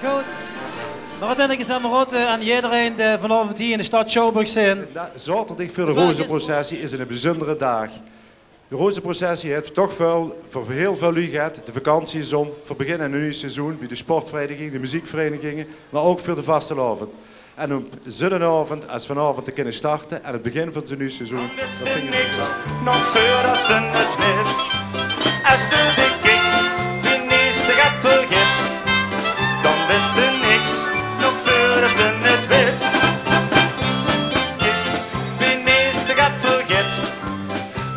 Goed. Maar wat denk ik is aan iedereen die vanavond hier in de stad Schouwburg zijn. Zaterdag voor de rozenprocessie is een bijzondere dag. De rozenprocessie heeft toch wel voor heel veel u gehad. De vakantie is om, voor begin en een nieuw seizoen, bij de sportverenigingen, de muziekverenigingen, maar ook voor de vastelavond. En op zondagavond, als vanavond te kunnen starten, en het begin van het nieuwe seizoen, dat vind ik niks. Nog voordat ze het weet. Als de big X minister gaat vergeet, dan weet ze niks. Nog voordat ze het weet. Minister gaat vergeet,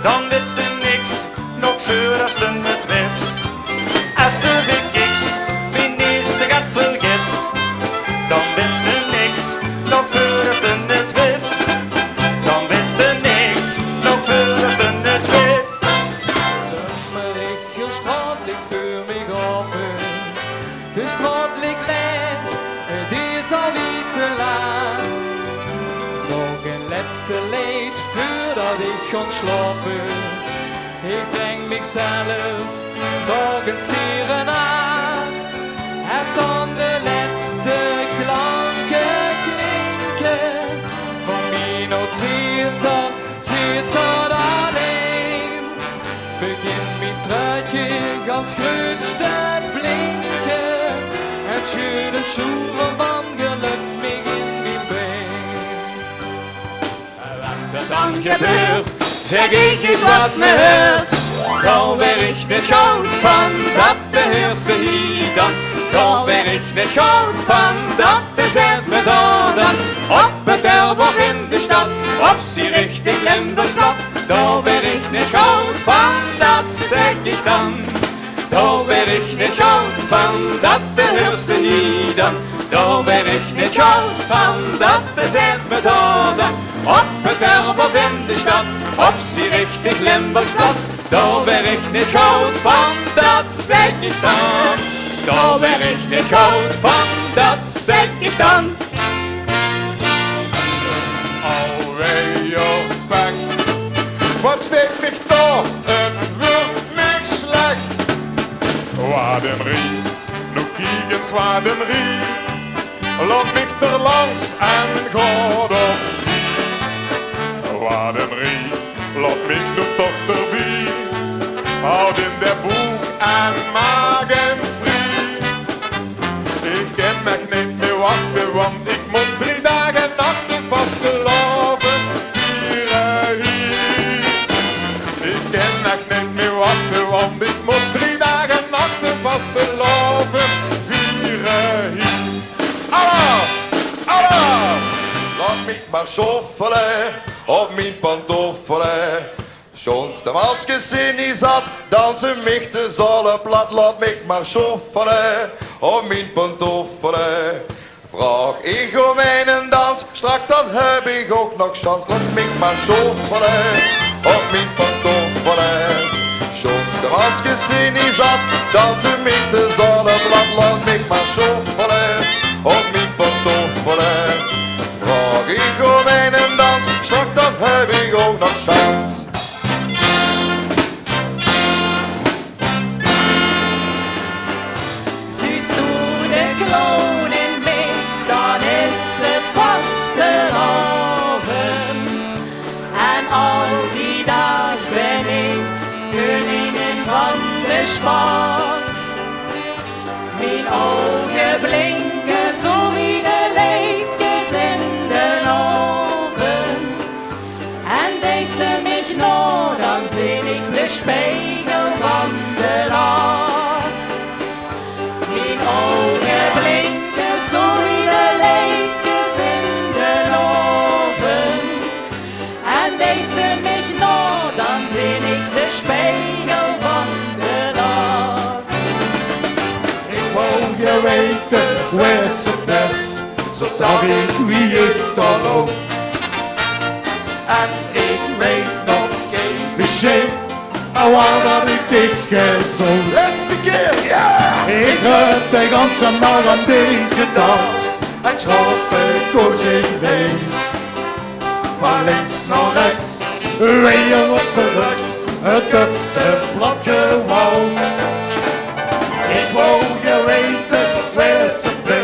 dan weet ze niks. Nog voordat ze het weet. Als de big X minister gaat vergeet, dan weet ze niks. Nog voordat ze het weet. Dan weet ze niks. Nog voordat ze het weet. Mijn regelstraat ligt voor mij open. De straat ligt leeg, het is al niet te laat. Nog een laatste lied voordat ik ga slapen. Ik breng mezelf nog een serenaad. Er staan de laatste klanken klinken. Van mij nog zit dat alleen. Begin mijn truitje ganz groot te blinken. Het schöne schoenen van geluk mij in mijn been. Wat er dan gebeurt, zeg ik je wat me hurt. Dan ben ik niet goud van dat de heerste hier dan. Dan ben ik niet goud van dat de zet me dan. Op het Elbert in de stad, op z'n richting Limburgstad. Dan ben ik niet goud van dat zeg ik dan. Dan ben ik niet goud van dat de heerste hier dan. Dan ben ik niet goud van dat de zet me dan. Op het Elbert in de stad, op z'n richting Limburgstad. Dan ben ik niet goud van, dat zeg ik dan. Dan ben ik niet goud van, dat zeg ik dan. Alweer op weg. Wat steekt mich toch, het wordt niet slecht. Wademerie, nog kiekens wademerie. Laat mich er langs en gaat op zee. Wademerie, laat mich nu toch erbij. Houd in de boek en maak hem vrij. Ik kan me niet meer wachten, want ik moet 3 dagen nachten vasteloven vieren hier. Ik kan me niet meer wachten, want ik moet 3 dagen nachten vasteloven vieren hier. Allah, Allah, laat mich maar schoffelen op mijn pantoffelen. Schons de maskers in die zat, dansen mich de zolle plat. Laat mich maar schoffelen op mijn pantoffelen. Vraag ik om een dans, strak dan heb ik ook nog kans. Laat mich maar schoffelen op mijn pantoffelen. Schons de maskers in die zat, dansen mich de zolle plat. Laat mich maar schoffelen op mijn pantoffelen. Vraag ik om een dans, strak dan heb ik ook nog kans. Kloon in mich, dan is het vastelavond. En al die dag ben ik koningin van de spaas. Mijn ogen blinken zo wie de leesjes in de avond. En deze mich nog, dan zie ik de spiegel van de laag. Mijn ogen blinken zo in de leesjes in de avond. En deze mich nog, dan zie ik de spiegel van de nacht. Ik wou je weten, waar is het best, zodat ik wie ik dan ook. En ik weet nog geen shit. I wanna be dik en zo. Laatste keer, ja! Ik heb de ganze nacht aan dich gedacht. En schlafen koos ik mee. Van links naar rechts, weer op de rug. Het kussenblad gewals. Ik wou je weten, waar ze bleef.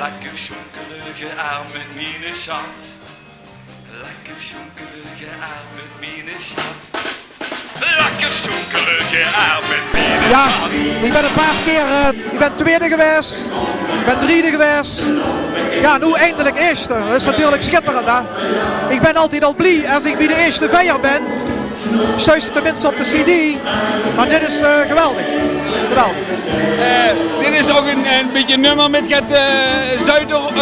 Lekker schonkelige arm met mine schat. Lekker schonkelige arm met mine schat. Lekker schonkelige arm met mine Ja, schat. ik ben een paar keer, ik ben tweede geweest, ik ben derde geweest. Ja, nu eindelijk eerste. Dat is natuurlijk schitterend, hè. Ik ben altijd al blij als ik bij de eerste veier ben. Stuist tenminste op de CD. Maar dit is geweldig. Geweldig. Dit is ook een beetje een nummer met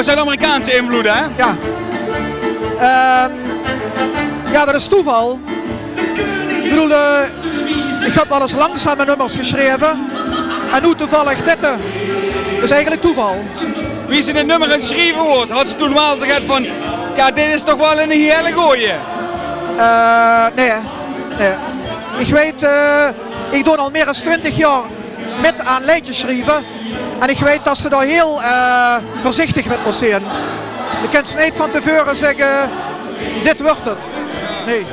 Zuid-Amerikaanse invloed, hè? Ja. Ja, dat is toeval. Ik bedoel, ik heb wel eens langzame nummers geschreven. En nu toevallig dit. Dat is eigenlijk toeval. Wie ze dit nummer geschreven wordt, had ze toen wel gezegd van, ja, dit is toch wel een hele gooie. Nee. Ik weet, ik doe al meer dan 20 jaar met aan liedjes schrijven. En ik weet dat ze daar heel voorzichtig met moeten zijn. Je kunt ze niet van tevoren zeggen, dit wordt het. Nee.